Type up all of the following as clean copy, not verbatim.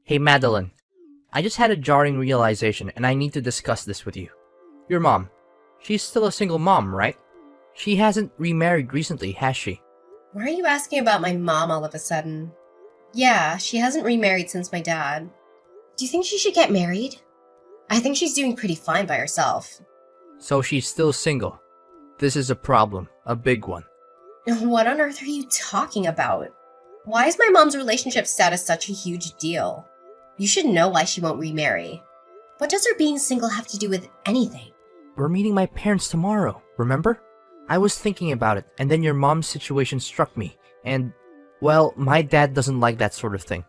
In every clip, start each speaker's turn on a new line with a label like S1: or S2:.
S1: Hey Madeline, I just had a jarring realization and I need to discuss this with you. Your mom. She's still a single mom, right? She hasn't remarried recently, has she?
S2: Why are you asking about my mom all of a sudden? Yeah, she hasn't remarried since my dad. Do you think she should get married? I think she's doing pretty fine by herself.
S1: So she's still single. This is a problem, a big one.
S2: What on earth are you talking about? Why is my mom's relationship status such a huge deal? You should know why she won't remarry. What does her being single have to do with anything?
S1: We're meeting my parents tomorrow, remember? I was thinking about it, and then your mom's situation struck me, and, well, my dad doesn't like that sort of thing.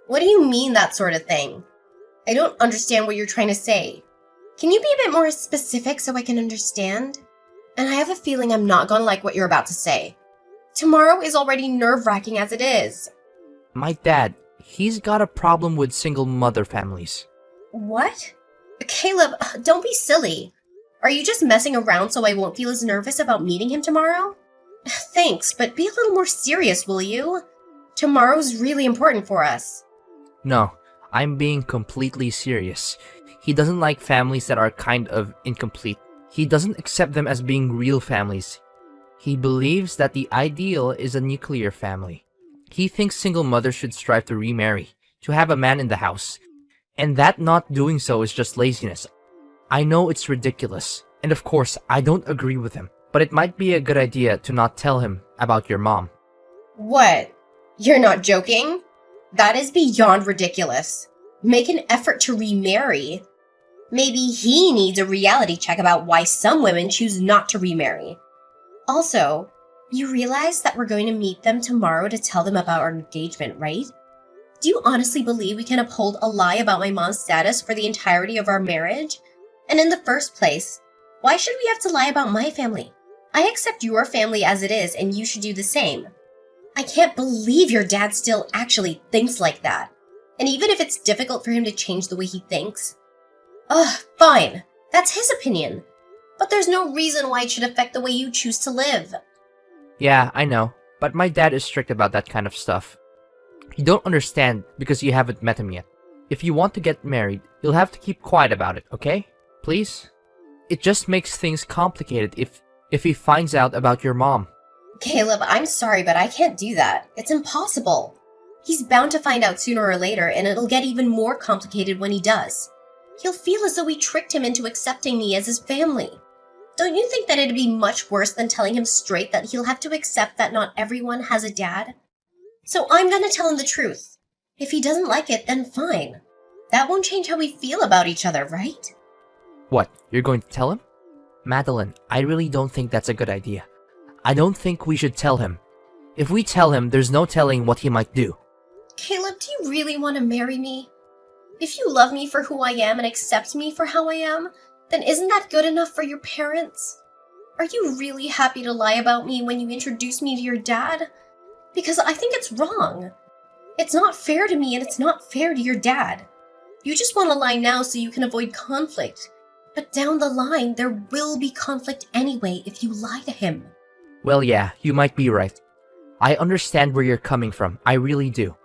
S2: What do you mean, that sort of thing? I don't understand what you're trying to say. Can you be a bit more specific so I can understand? And I have a feeling I'm not gonna like what you're about to say. Tomorrow is already nerve-wracking as it is.
S1: My dad, he's got a problem with single mother families.
S2: What? Caleb, don't be silly. Are you just messing around so I won't feel as nervous about meeting him tomorrow? Thanks, but be a little more serious, will you? Tomorrow's really important for us.
S1: No, I'm being completely serious. He doesn't like families that are kind of incomplete. He doesn't accept them as being real families. He believes that the ideal is a nuclear family. He thinks single mothers should strive to remarry, to have a man in the house, and that not doing so is just laziness. I know it's ridiculous, and of course, I don't agree with him, but it might be a good idea to not tell him about your mom.
S2: What? You're not joking? That is beyond ridiculous. Make an effort to remarry. Maybe he needs a reality check about why some women choose not to remarry. Also, you realize that we're going to meet them tomorrow to tell them about our engagement, right? Do you honestly believe we can uphold a lie about my mom's status for the entirety of our marriage? And in the first place, why should we have to lie about my family? I accept your family as it is, and you should do the same. I can't believe your dad still actually thinks like that. And even if it's difficult for him to change the way he thinks, fine. That's his opinion. But there's no reason why it should affect the way you choose to live.
S1: Yeah, I know, but my dad is strict about that kind of stuff. You don't understand because you haven't met him yet. If you want to get married, you'll have to keep quiet about it, okay? Please? It just makes things complicated if he finds out about your mom.
S2: Caleb, I'm sorry, but I can't do that. It's impossible. He's bound to find out sooner or later, and it'll get even more complicated when he does. He'll feel as though we tricked him into accepting me as his family. Don't you think that it'd be much worse than telling him straight that he'll have to accept that not everyone has a dad? So I'm gonna tell him the truth. If he doesn't like it, then fine. That won't change how we feel about each other, right?
S1: What, you're going to tell him? Madeline, I really don't think that's a good idea. I don't think we should tell him. If we tell him, there's no telling what he might do.
S2: Caleb, do you really want to marry me? If you love me for who I am and accept me for how I am, then isn't that good enough for your parents? Are you really happy to lie about me when you introduce me to your dad? Because I think it's wrong. It's not fair to me and it's not fair to your dad. You just want to lie now so you can avoid conflict. But down the line, there will be conflict anyway if you lie to him.
S1: Well, yeah, you might be right. I understand where you're coming from, I really do.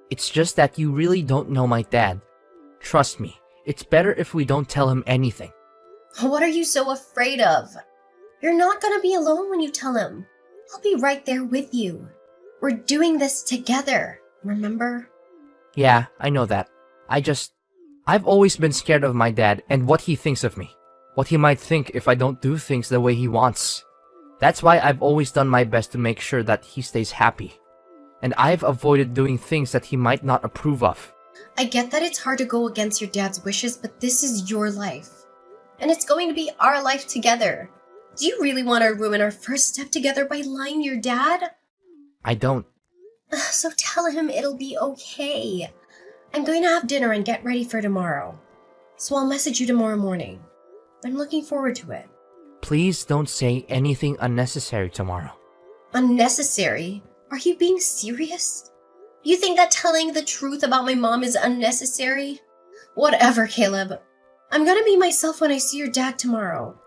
S1: It's just that you really don't know my dad. Trust me, it's better if we don't tell him anything.
S2: What are you so afraid of? You're not gonna be alone when you tell him. I'll be right there with you. We're doing this together, remember?
S1: Yeah, I know that. I've always been scared of my dad and what he thinks of me. What he might think if I don't do things the way he wants. That's why I've always done my best to make sure that he stays happy. And I've avoided doing things that he might not approve of.
S2: I get that it's hard to go against your dad's wishes, but this is your life. And it's going to be our life together. Do you really want to ruin our first step together by lying to your dad?
S1: I don't.
S2: So tell him it'll be okay. I'm going to have dinner and get ready for tomorrow. So I'll message you tomorrow morning. I'm looking forward to it.
S1: Please don't say anything unnecessary tomorrow.
S2: Unnecessary? Are you being serious? You think that telling the truth about my mom is unnecessary? Whatever, Caleb. I'm gonna be myself when I see your dad tomorrow.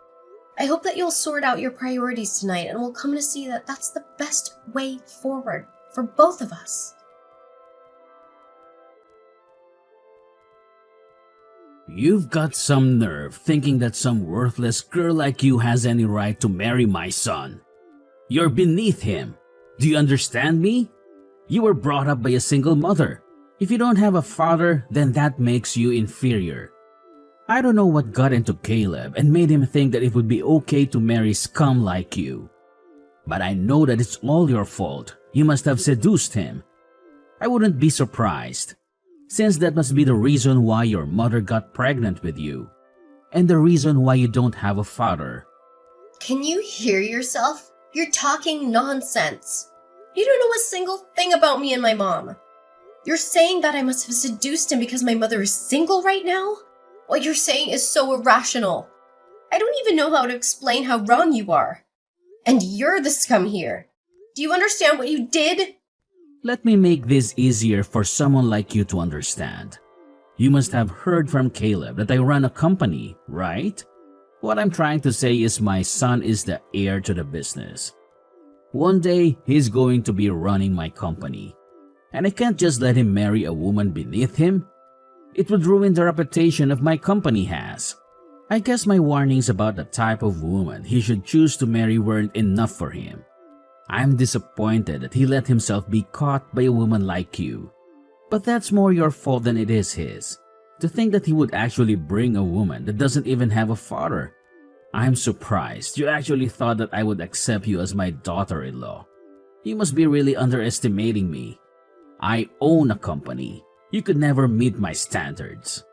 S2: I hope that you'll sort out your priorities tonight and we'll come to see that that's the best way forward for both of us.
S3: You've got some nerve thinking that some worthless girl like you has any right to marry my son. You're beneath him. Do you understand me? You were brought up by a single mother. If you don't have a father, then that makes you inferior. I don't know what got into Caleb and made him think that it would be okay to marry scum like you. But I know that it's all your fault. You must have seduced him. I wouldn't be surprised, since that must be the reason why your mother got pregnant with you, and the reason why you don't have a father.
S2: Can you hear yourself? You're talking nonsense. You don't know a single thing about me and my mom. You're saying that I must have seduced him because my mother is single right now? What you're saying is so irrational. I don't even know how to explain how wrong you are. And you're the scum here. Do you understand what you did?
S3: Let me make this easier for someone like you to understand. You must have heard from Caleb that I run a company, right? What I'm trying to say is my son is the heir to the business. One day, he's going to be running my company. And I can't just let him marry a woman beneath him. It would ruin the reputation of my company has. I guess my warnings about the type of woman he should choose to marry weren't enough for him. I'm disappointed that he let himself be caught by a woman like you. But that's more your fault than it is his. To think that he would actually bring a woman that doesn't even have a father. I'm surprised you actually thought that I would accept you as my daughter-in-law. You must be really underestimating me. I own a company. You could never meet my standards.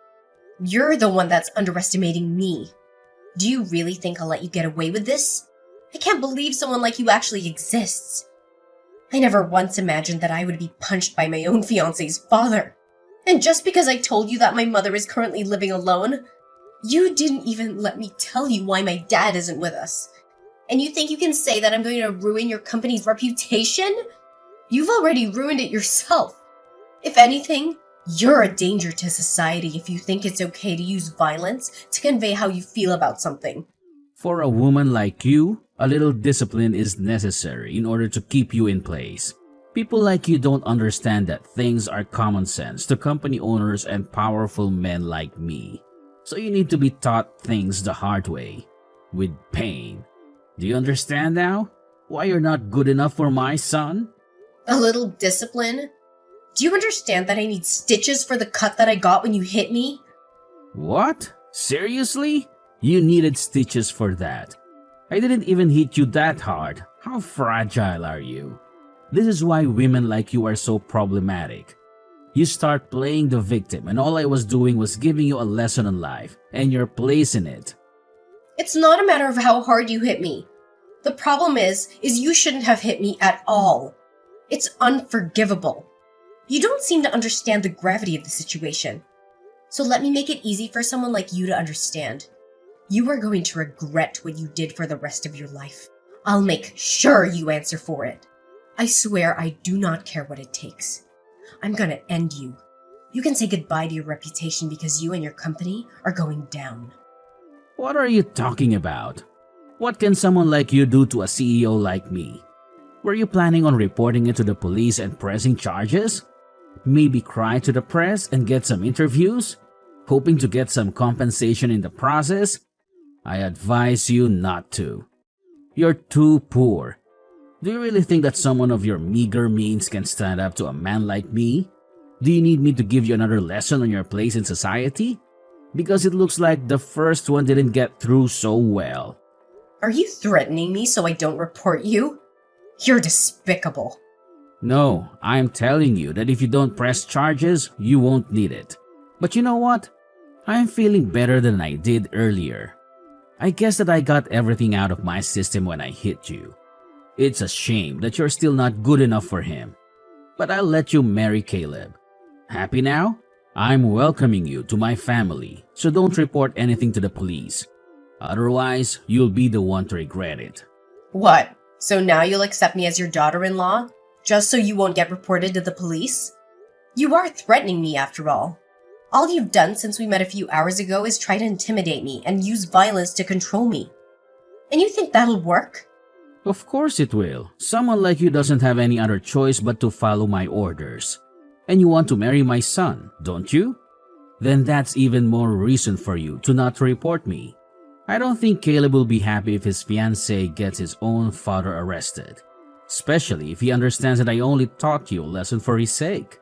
S2: You're the one that's underestimating me. Do you really think I'll let you get away with this? I can't believe someone like you actually exists. I never once imagined that I would be punched by my own fiancé's father. And just because I told you that my mother is currently living alone, you didn't even let me tell you why my dad isn't with us. And you think you can say that I'm going to ruin your company's reputation? You've already ruined it yourself. If anything, you're a danger to society if you think it's okay to use violence to convey how you feel about something.
S3: For a woman like you, a little discipline is necessary in order to keep you in place. People like you don't understand that things are common sense to company owners and powerful men like me. So you need to be taught things the hard way, with pain. Do you understand now? Why you're not good enough for my son?
S2: A little discipline? Do you understand that I need stitches for the cut that I got when you hit me?
S3: What? Seriously? You needed stitches for that. I didn't even hit you that hard. How fragile are you? This is why women like you are so problematic. You start playing the victim and all I was doing was giving you a lesson on life and your place in it.
S2: It's not a matter of how hard you hit me. The problem is you shouldn't have hit me at all. It's unforgivable. You don't seem to understand the gravity of the situation. So let me make it easy for someone like you to understand. You are going to regret what you did for the rest of your life. I'll make sure you answer for it. I swear I do not care what it takes. I'm gonna end you. You can say goodbye to your reputation because you and your company are going down.
S3: What are you talking about? What can someone like you do to a CEO like me? Were you planning on reporting it to the police and pressing charges? Maybe cry to the press and get some interviews? Hoping to get some compensation in the process? I advise you not to. You're too poor. Do you really think that someone of your meager means can stand up to a man like me? Do you need me to give you another lesson on your place in society? Because it looks like the first one didn't get through so well.
S2: Are you threatening me so I don't report you? You're despicable.
S3: No, I'm telling you that if you don't press charges, you won't need it. But you know what? I'm feeling better than I did earlier. I guess that I got everything out of my system when I hit you. It's a shame that you're still not good enough for him. But I'll let you marry Caleb. Happy now? I'm welcoming you to my family, so don't report anything to the police. Otherwise, you'll be the one to regret it.
S2: What? So now you'll accept me as your daughter-in-law? Just so you won't get reported to the police? You are threatening me after all. All you've done since we met a few hours ago is try to intimidate me and use violence to control me. And you think that'll work?
S3: Of course it will. Someone like you doesn't have any other choice but to follow my orders. And you want to marry my son, don't you? then that's even more reason for you to not report me. I don't think Caleb will be happy if his fiancée gets his own father arrested, especially if he understands that I only taught you a lesson for his sake.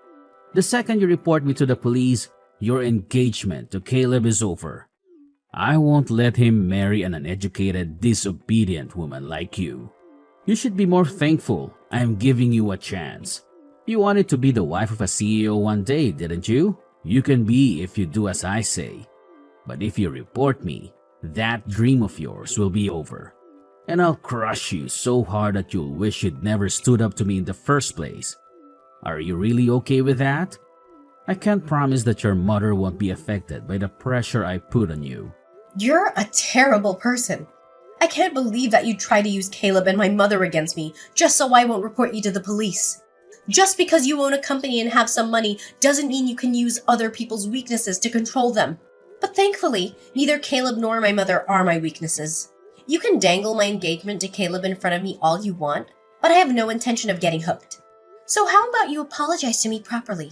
S3: The second you report me to the police, your engagement to Caleb is over. I won't let him marry an uneducated, disobedient woman like you. You should be more thankful I am giving you a chance. You wanted to be the wife of a CEO one day, didn't you? You can be if you do as I say. But if you report me, that dream of yours will be over. And I'll crush you so hard that you'll wish you'd never stood up to me in the first place. Are you really okay with that? I can't promise that your mother won't be affected by the pressure I put on you.
S2: You're a terrible person. I can't believe that you'd try to use Caleb and my mother against me just so I won't report you to the police. Just because you own a company and have some money doesn't mean you can use other people's weaknesses to control them. But thankfully, neither Caleb nor my mother are my weaknesses. You can dangle my engagement to Caleb in front of me all you want, but I have no intention of getting hooked. So how about you apologize to me properly?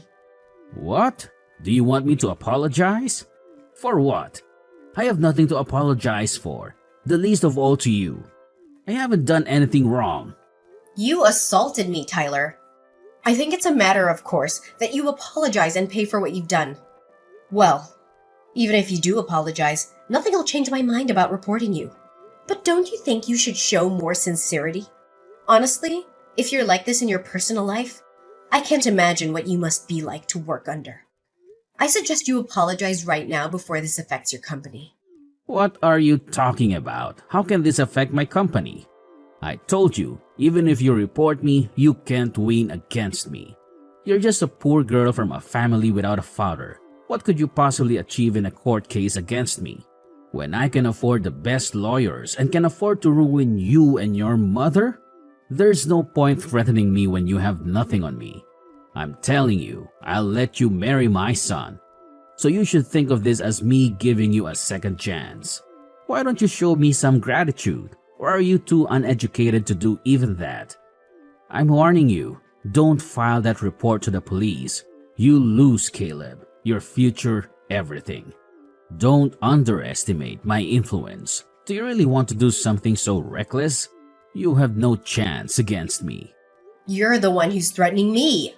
S3: What? Do you want me to apologize? For what? I have nothing to apologize for, the least of all to you. I haven't done anything wrong.
S2: You assaulted me, Tyler. I think it's a matter of course that you apologize and pay for what you've done. Well, even if you do apologize, nothing will change my mind about reporting you. But don't you think you should show more sincerity? Honestly, if you're like this in your personal life, I can't imagine what you must be like to work under. I suggest you apologize right now before this affects your company.
S3: What are you talking about? How can this affect my company? I told you, even if you report me, you can't win against me. You're just a poor girl from a family without a father. What could you possibly achieve in a court case against me? When I can afford the best lawyers and can afford to ruin you and your mother? There's no point threatening me when you have nothing on me. I'm telling you, I'll let you marry my son. So you should think of this as me giving you a second chance. Why don't you show me some gratitude? Or are you too uneducated to do even that? I'm warning you, don't file that report to the police. You lose, Caleb, your future, everything. Don't underestimate my influence. Do you really want to do something so reckless? You have no chance against me.
S2: You're the one who's threatening me.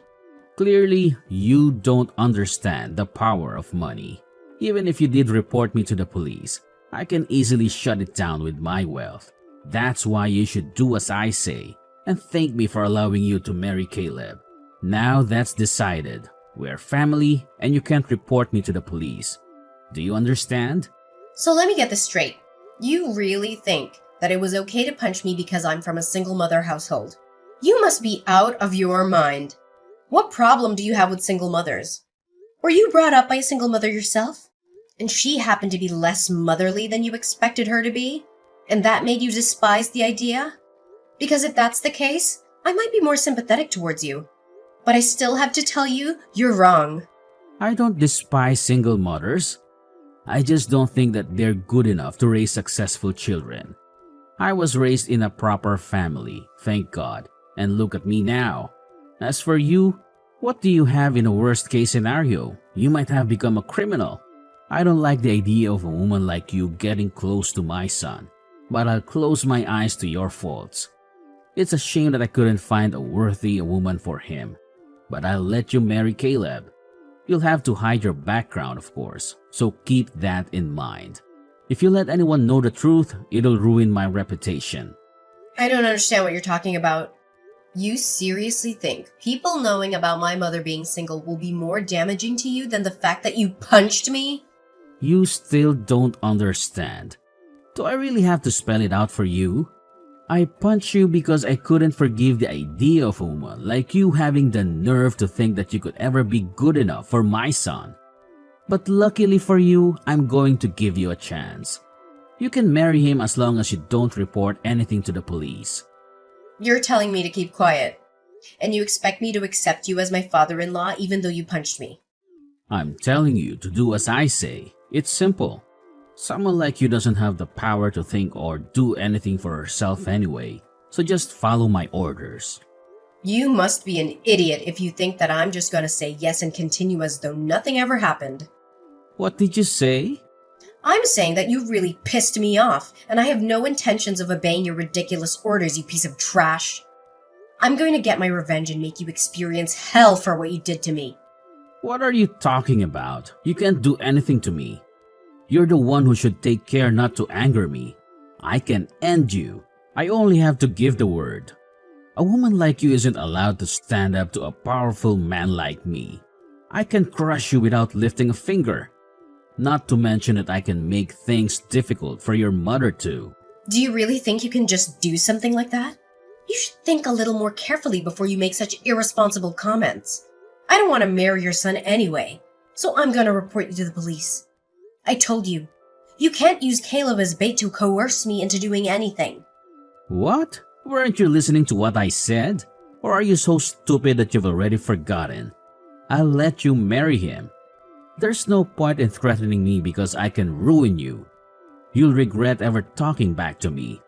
S3: Clearly, you don't understand the power of money. Even if you did report me to the police, I can easily shut it down with my wealth. That's why you should do as I say and thank me for allowing you to marry Caleb. Now that's decided. We're family and you can't report me to the police. Do you understand?
S2: So let me get this straight. You really think that it was okay to punch me because I'm from a single mother household? You must be out of your mind. What problem do you have with single mothers? Were you brought up by a single mother yourself? And she happened to be less motherly than you expected her to be? And that made you despise the idea? Because if that's the case, I might be more sympathetic towards you. But I still have to tell you, you're wrong.
S3: I don't despise single mothers. I just don't think that they're good enough to raise successful children. I was raised in a proper family, thank God, and look at me now. As for you, what do you have in a worst case scenario? You might have become a criminal. I don't like the idea of a woman like you getting close to my son, but I'll close my eyes to your faults. It's a shame that I couldn't find a worthy woman for him, but I'll let you marry Caleb. You'll have to hide your background, of course, so keep that in mind. If you let anyone know the truth, it'll ruin my reputation.
S2: I don't understand what you're talking about. You seriously think people knowing about my mother being single will be more damaging to you than the fact that you punched me?
S3: You still don't understand. Do I really have to spell it out for you? I punched you because I couldn't forgive the idea of a woman like you having the nerve to think that you could ever be good enough for my son. But luckily for you, I'm going to give you a chance. You can marry him as long as you don't report anything to the police.
S2: You're telling me to keep quiet. And you expect me to accept you as my father-in-law even though you punched me.
S3: I'm telling you to do as I say. It's simple. Someone like you doesn't have the power to think or do anything for herself anyway, so just follow my orders.
S2: You must be an idiot if you think that I'm just gonna say yes and continue as though nothing ever happened.
S3: What did you say?
S2: I'm saying that you really pissed me off, and I have no intentions of obeying your ridiculous orders, you piece of trash. I'm going to get my revenge and make you experience hell for what you did to me.
S3: What are you talking about? You can't do anything to me. You're the one who should take care not to anger me. I can end you. I only have to give the word. A woman like you isn't allowed to stand up to a powerful man like me. I can crush you without lifting a finger. Not to mention that I can make things difficult for your mother too.
S2: Do you really think you can just do something like that? You should think a little more carefully before you make such irresponsible comments. I don't want to marry your son anyway, so I'm going to report you to the police. I told you, you can't use Caleb as bait to coerce me into doing anything.
S3: What? Weren't you listening to what I said? Or are you so stupid that you've already forgotten? I'll let you marry him. There's no point in threatening me because I can ruin you. You'll regret ever talking back to me.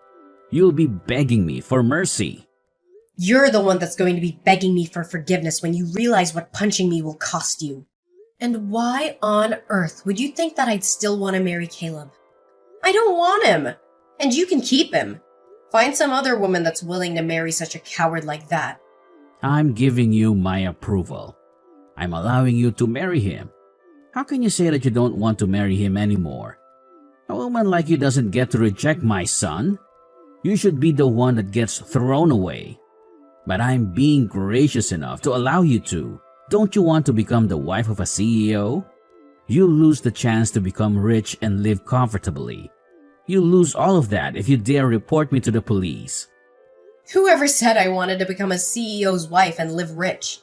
S3: You'll be begging me for mercy.
S2: You're the one that's going to be begging me for forgiveness when you realize what punching me will cost you. And why on earth would you think that I'd still want to marry Caleb? I don't want him, and you can keep him. Find some other woman that's willing to marry such a coward like that.
S3: I'm giving you my approval. I'm allowing you to marry him. How can you say that you don't want to marry him anymore? A woman like you doesn't get to reject my son. You should be the one that gets thrown away. But I'm being gracious enough to allow you to. Don't you want to become the wife of a CEO? You'll lose the chance to become rich and live comfortably. You'll lose all of that if you dare report me to the police.
S2: Whoever said I wanted to become a CEO's wife and live rich?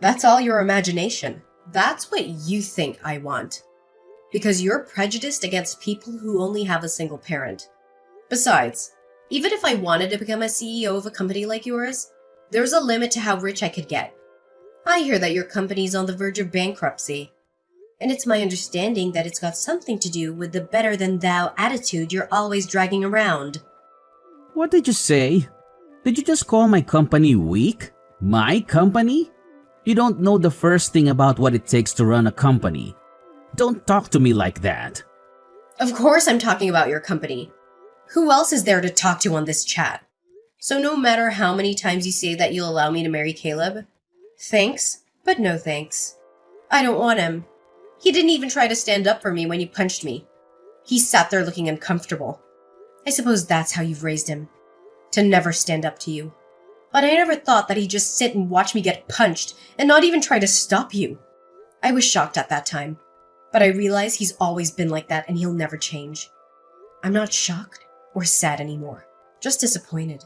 S2: That's all your imagination. That's what you think I want. Because you're prejudiced against people who only have a single parent. Besides, even if I wanted to become a CEO of a company like yours, there's a limit to how rich I could get. I hear that your company's on the verge of bankruptcy. And it's my understanding that it's got something to do with the better-than-thou attitude you're always dragging around.
S3: What did you say? Did you just call my company weak? My company? You don't know the first thing about what it takes to run a company. Don't talk to me like that.
S2: Of course I'm talking about your company. Who else is there to talk to on this chat? So no matter how many times you say that you'll allow me to marry Caleb, thanks, but no thanks. I don't want him. He didn't even try to stand up for me when you punched me. He sat there looking uncomfortable. I suppose that's how you've raised him. To never stand up to you. But I never thought that he'd just sit and watch me get punched and not even try to stop you. I was shocked at that time. But I realize he's always been like that and he'll never change. I'm not shocked or sad anymore. Just disappointed.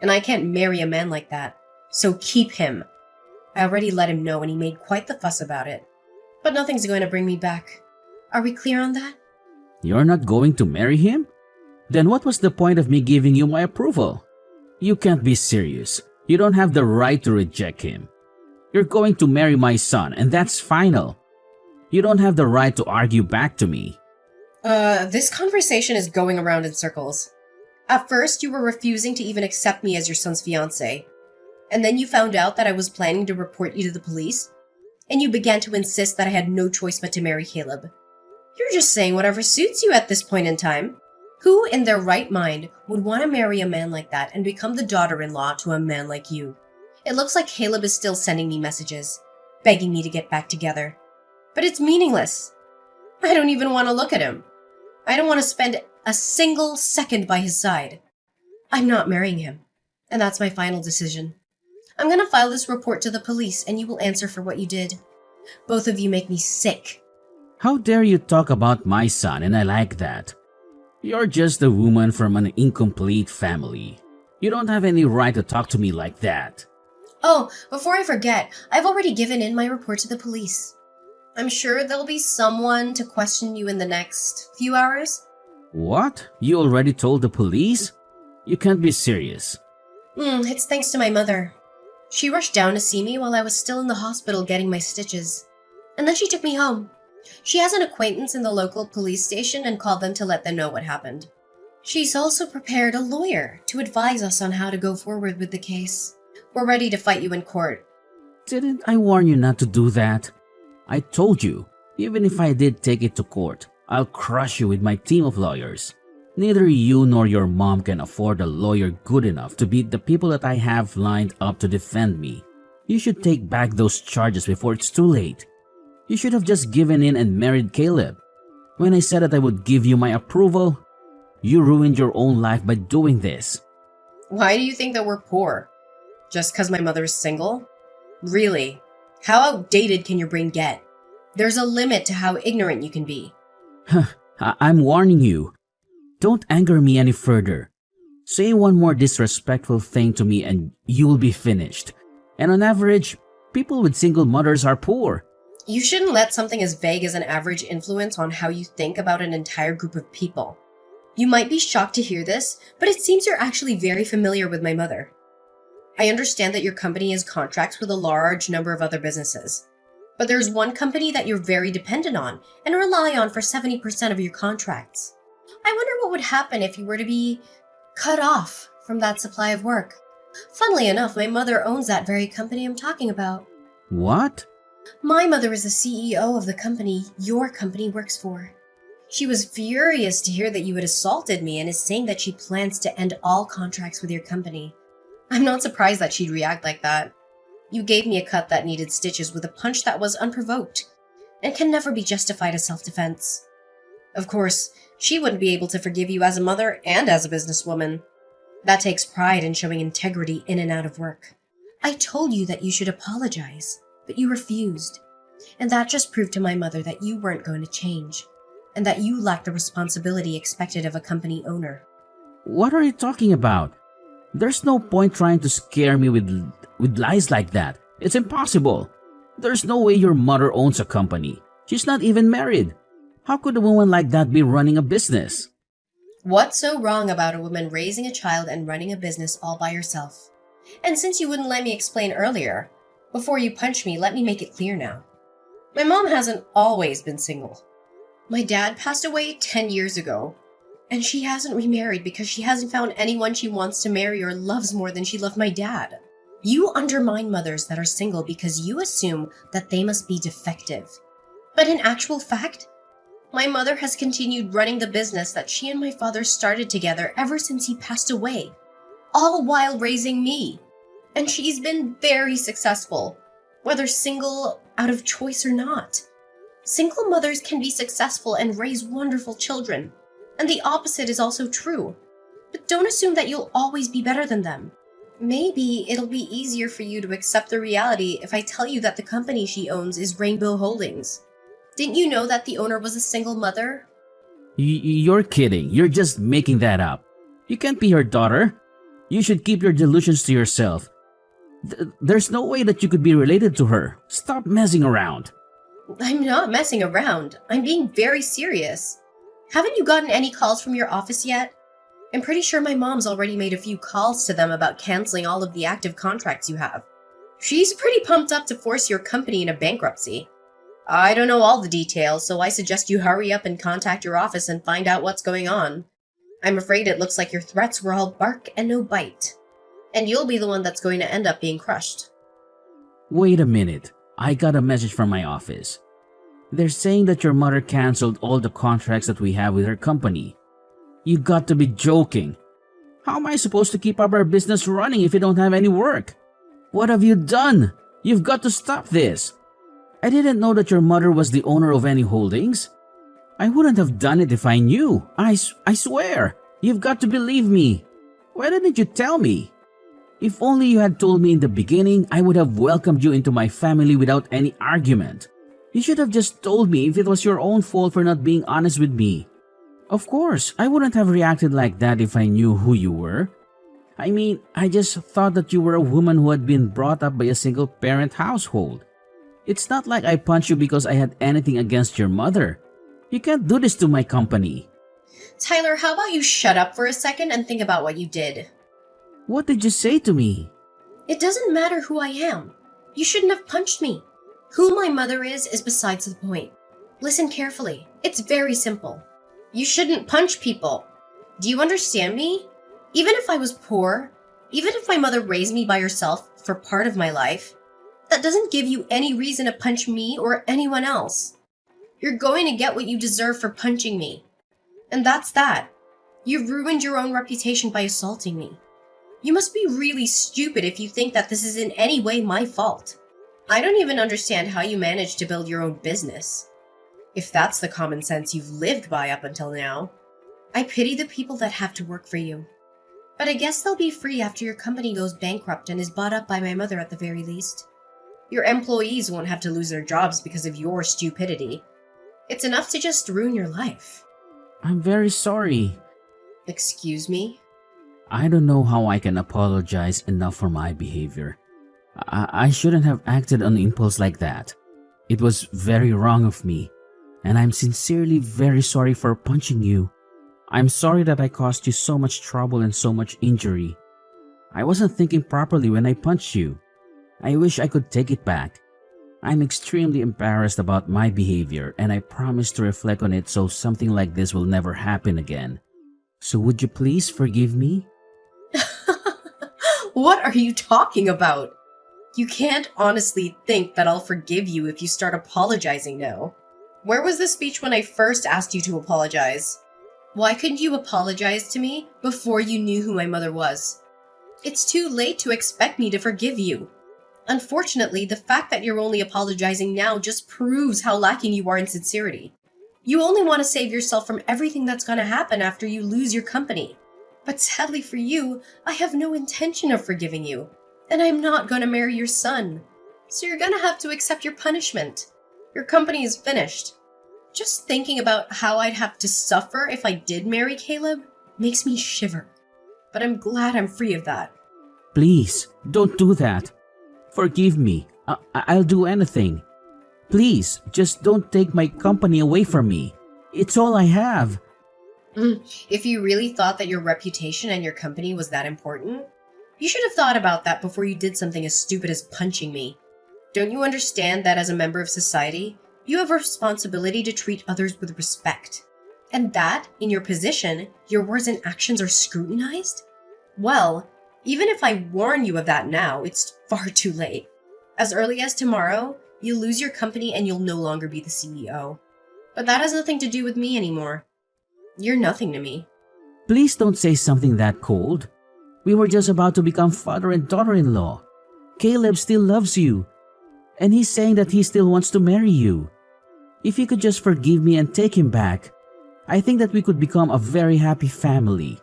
S2: And I can't marry a man like that. So keep him. I already let him know and he made quite the fuss about it. But nothing's going to bring me back. Are we clear on that?
S3: You're not going to marry him? Then what was the point of me giving you my approval? You can't be serious. You don't have the right to reject him. You're going to marry my son, and that's final. You don't have the right to argue back to me.
S2: This conversation is going around in circles. At first, you were refusing to even accept me as your son's fiancé. And then you found out that I was planning to report you to the police. And you began to insist that I had no choice but to marry Caleb. You're just saying whatever suits you at this point in time. Who in their right mind would want to marry a man like that and become the daughter-in-law to a man like you? It looks like Caleb is still sending me messages, begging me to get back together. But it's meaningless. I don't even want to look at him. I don't want to spend a single second by his side. I'm not marrying him, and that's my final decision. I'm going to file this report to the police, and you will answer for what you did. Both of you make me sick.
S3: How dare you talk about my son, and I like that. You're just a woman from an incomplete family. You don't have any right to talk to me like that.
S2: Oh, before I forget, I've already given in my report to the police. I'm sure there'll be someone to question you in the next few hours.
S3: What? You already told the police? You can't be serious.
S2: It's thanks to my mother. She rushed down to see me while I was still in the hospital getting my stitches. And then she took me home. She has an acquaintance in the local police station and called them to let them know what happened. She's also prepared a lawyer to advise us on how to go forward with the case. We're ready to fight you in court.
S3: Didn't I warn you not to do that? I told you, Even if I did take it to court, I'll crush you with my team of lawyers. Neither you nor your mom can afford a lawyer good enough to beat the people that I have lined up to defend me. You should take back those charges before it's too late. You should have just given in and married Caleb. When I said that I would give you my approval, you ruined your own life by doing this.
S2: Why do you think that we're poor? Just because my mother is single? Really? How outdated can your brain get? There's a limit to how ignorant you can be.
S3: I'm warning you. Don't anger me any further. Say one more disrespectful thing to me and you will be finished. And on average, people with single mothers are poor.
S2: You shouldn't let something as vague as an average influence on how you think about an entire group of people. You might be shocked to hear this, but it seems you're actually very familiar with my mother. I understand that your company has contracts with a large number of other businesses. But there's one company that you're very dependent on and rely on for 70% of your contracts. I wonder what would happen if you were to be cut off from that supply of work. Funnily enough, my mother owns that very company I'm talking about.
S3: What?
S2: My mother is the CEO of the company your company works for. She was furious to hear that you had assaulted me and is saying that she plans to end all contracts with your company. I'm not surprised that she'd react like that. You gave me a cut that needed stitches with a punch that was unprovoked and can never be justified as self-defense. Of course, she wouldn't be able to forgive you as a mother and as a businesswoman. That takes pride in showing integrity in and out of work. I told you that you should apologize, but you refused. And that just proved to my mother that you weren't going to change, and that you lacked the responsibility expected of a company owner.
S3: What are you talking about? There's no point trying to scare me with lies like that. It's impossible. There's no way your mother owns a company. She's not even married. How could a woman like that be running a business?
S2: What's so wrong about a woman raising a child and running a business all by herself? And since you wouldn't let me explain earlier, before you punch me, let me make it clear now. My mom hasn't always been single. My dad passed away 10 years ago, and she hasn't remarried because she hasn't found anyone she wants to marry or loves more than she loved my dad. You undermine mothers that are single because you assume that they must be defective. But in actual fact, my mother has continued running the business that she and my father started together ever since he passed away, all while raising me. And she's been very successful, whether single out of choice or not. Single mothers can be successful and raise wonderful children, and the opposite is also true. But don't assume that you'll always be better than them. Maybe it'll be easier for you to accept the reality if I tell you that the company she owns is Rainbow Holdings. Didn't you know that the owner was a single mother?
S3: You're kidding. You're just making that up. You can't be her daughter. You should keep your delusions to yourself. There's no way that you could be related to her. Stop messing around.
S2: I'm not messing around. I'm being very serious. Haven't you gotten any calls from your office yet? I'm pretty sure my mom's already made a few calls to them about canceling all of the active contracts you have. She's pretty pumped up to force your company into bankruptcy. I don't know all the details, so I suggest you hurry up and contact your office and find out what's going on. I'm afraid it looks like your threats were all bark and no bite. And you'll be the one that's going to end up being crushed.
S3: Wait a minute. I got a message from my office. They're saying that your mother canceled all the contracts that we have with her company. You got to be joking. How am I supposed to keep up our business running if you don't have any work? What have you done? You've got to stop this. I didn't know that your mother was the owner of any holdings. I wouldn't have done it if I knew. I swear. You've got to believe me. Why didn't you tell me? If only you had told me in the beginning, I would have welcomed you into my family without any argument. You should have just told me if it was your own fault for not being honest with me. Of course, I wouldn't have reacted like that if I knew who you were. I mean, I just thought that you were a woman who had been brought up by a single-parent household. It's not like I punched you because I had anything against your mother. You can't do this to my company.
S2: Tyler, how about you shut up for a second and think about what you did?
S3: What did you say to me?
S2: It doesn't matter who I am. You shouldn't have punched me. Who my mother is besides the point. Listen carefully. It's very simple. You shouldn't punch people. Do you understand me? Even if I was poor, even if my mother raised me by herself for part of my life, that doesn't give you any reason to punch me or anyone else. You're going to get what you deserve for punching me. And that's that. You've ruined your own reputation by assaulting me. You must be really stupid if you think that this is in any way my fault. I don't even understand how you managed to build your own business. If that's the common sense you've lived by up until now, I pity the people that have to work for you. But I guess they'll be free after your company goes bankrupt and is bought up by my mother at the very least. Your employees won't have to lose their jobs because of your stupidity. It's enough to just ruin your life.
S3: I'm very sorry.
S2: Excuse me?
S3: I don't know how I can apologize enough for my behavior. I shouldn't have acted on impulse like that. It was very wrong of me, and I'm sincerely very sorry for punching you. I'm sorry that I caused you so much trouble and so much injury. I wasn't thinking properly when I punched you. I wish I could take it back. I'm extremely embarrassed about my behavior, and I promise to reflect on it so something like this will never happen again. So would you please forgive me?
S2: What are you talking about? You can't honestly think that I'll forgive you if you start apologizing now. Where was the speech when I first asked you to apologize? Why couldn't you apologize to me before you knew who my mother was? It's too late to expect me to forgive you. Unfortunately, the fact that you're only apologizing now just proves how lacking you are in sincerity. You only want to save yourself from everything that's going to happen after you lose your company. But sadly for you, I have no intention of forgiving you. And I'm not going to marry your son. So you're going to have to accept your punishment. Your company is finished. Just thinking about how I'd have to suffer if I did marry Caleb makes me shiver. But I'm glad I'm free of that.
S3: Please, don't do that. Forgive me. I'll do anything. Please, just don't take my company away from me. It's all I have.
S2: If you really thought that your reputation and your company was that important, you should have thought about that before you did something as stupid as punching me. Don't you understand that as a member of society, you have a responsibility to treat others with respect? And that, in your position, your words and actions are scrutinized? Well, even if I warn you of that now, it's far too late. As early as tomorrow, you'll lose your company and you'll no longer be the CEO. But that has nothing to do with me anymore. You're nothing to me.
S3: Please don't say something that cold. We were just about to become father and daughter-in-law. Caleb still loves you, and he's saying that he still wants to marry you. If you could just forgive me and take him back, I think that we could become a very happy family.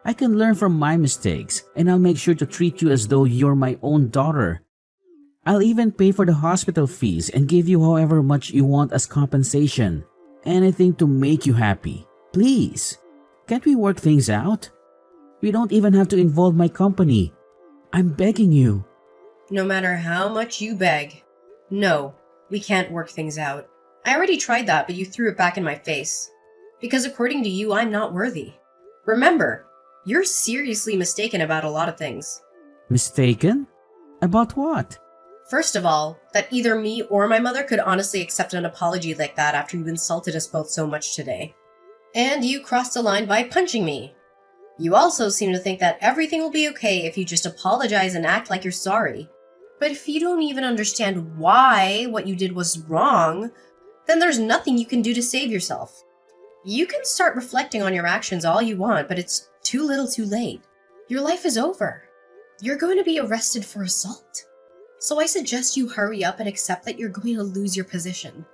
S3: I can learn from my mistakes, and I'll make sure to treat you as though you're my own daughter. I'll even pay for the hospital fees and give you however much you want as compensation. Anything to make you happy. Please, can't we work things out? We don't even have to involve my company. I'm begging you.
S2: No matter how much you beg. No, we can't work things out. I already tried that, but you threw it back in my face. Because according to you, I'm not worthy. Remember, you're seriously mistaken about a lot of things.
S3: Mistaken? About what?
S2: First of all, that either me or my mother could honestly accept an apology like that after you insulted us both so much today. And you crossed the line by punching me. You also seem to think that everything will be okay if you just apologize and act like you're sorry. But if you don't even understand why what you did was wrong, then there's nothing you can do to save yourself. You can start reflecting on your actions all you want, but it's too little too late. Your life is over. You're going to be arrested for assault. So I suggest you hurry up and accept that you're going to lose your position,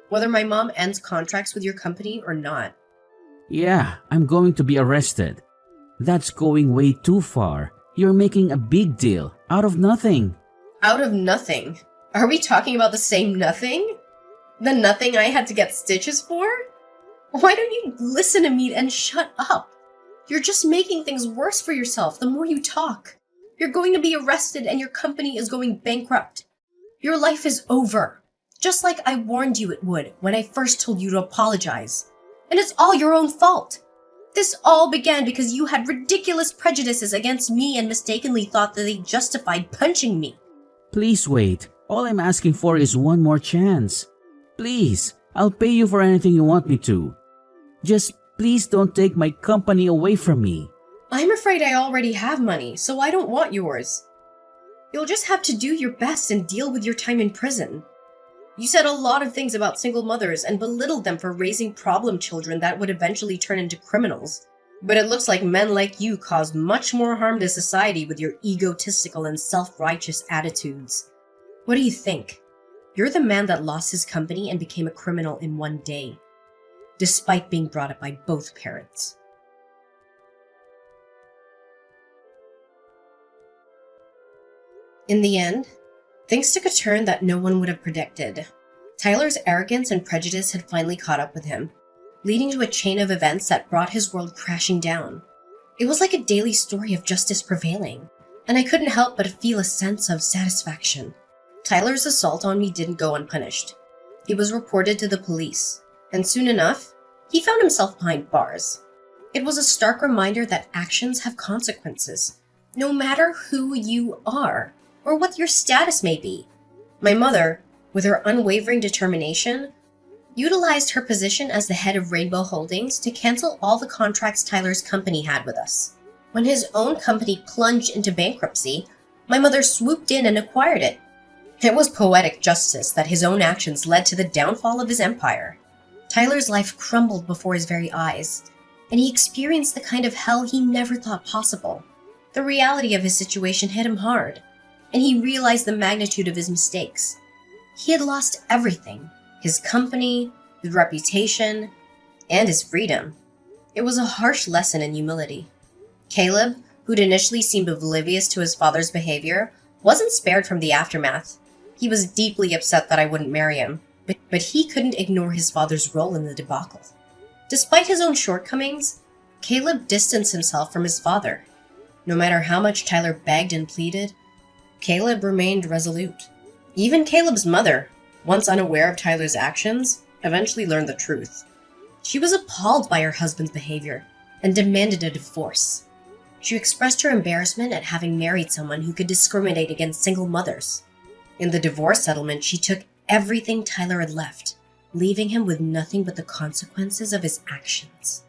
S2: whether my mom ends contracts with your company or not.
S3: Yeah, I'm going to be arrested. That's going way too far. You're making a big deal out of nothing.
S2: Out of nothing? Are we talking about the same nothing? The nothing I had to get stitches for? Why don't you listen to me and shut up? You're just making things worse for yourself the more you talk. You're going to be arrested and your company is going bankrupt. Your life is over. Just like I warned you it would when I first told you to apologize. And it's all your own fault. This all began because you had ridiculous prejudices against me and mistakenly thought that they justified punching me.
S3: Please wait. All I'm asking for is one more chance. Please, I'll pay you for anything you want me to. Just please don't take my company away from me.
S2: I'm afraid I already have money, so I don't want yours. You'll just have to do your best and deal with your time in prison. You said a lot of things about single mothers and belittled them for raising problem children that would eventually turn into criminals. But it looks like men like you cause much more harm to society with your egotistical and self-righteous attitudes. What do you think? You're the man that lost his company and became a criminal in one day, despite being brought up by both parents. In the end, things took a turn that no one would have predicted. Tyler's arrogance and prejudice had finally caught up with him, leading to a chain of events that brought his world crashing down. It was like a daily story of justice prevailing, and I couldn't help but feel a sense of satisfaction. Tyler's assault on me didn't go unpunished. He was reported to the police, and soon enough, he found himself behind bars. It was a stark reminder that actions have consequences, no matter who you are or what your status may be. My mother, with her unwavering determination, utilized her position as the head of Rainbow Holdings to cancel all the contracts Tyler's company had with us. When his own company plunged into bankruptcy, my mother swooped in and acquired it. It was poetic justice that his own actions led to the downfall of his empire. Tyler's life crumbled before his very eyes, and he experienced the kind of hell he never thought possible. The reality of his situation hit him hard, and he realized the magnitude of his mistakes. He had lost everything: his company, his reputation, and his freedom. It was a harsh lesson in humility. Caleb, who'd initially seemed oblivious to his father's behavior, wasn't spared from the aftermath. He was deeply upset that I wouldn't marry him, but he couldn't ignore his father's role in the debacle. Despite his own shortcomings, Caleb distanced himself from his father. No matter how much Tyler begged and pleaded, Caleb remained resolute. Even Caleb's mother, once unaware of Tyler's actions, eventually learned the truth. She was appalled by her husband's behavior and demanded a divorce. She expressed her embarrassment at having married someone who could discriminate against single mothers. In the divorce settlement, she took everything Tyler had left, leaving him with nothing but the consequences of his actions.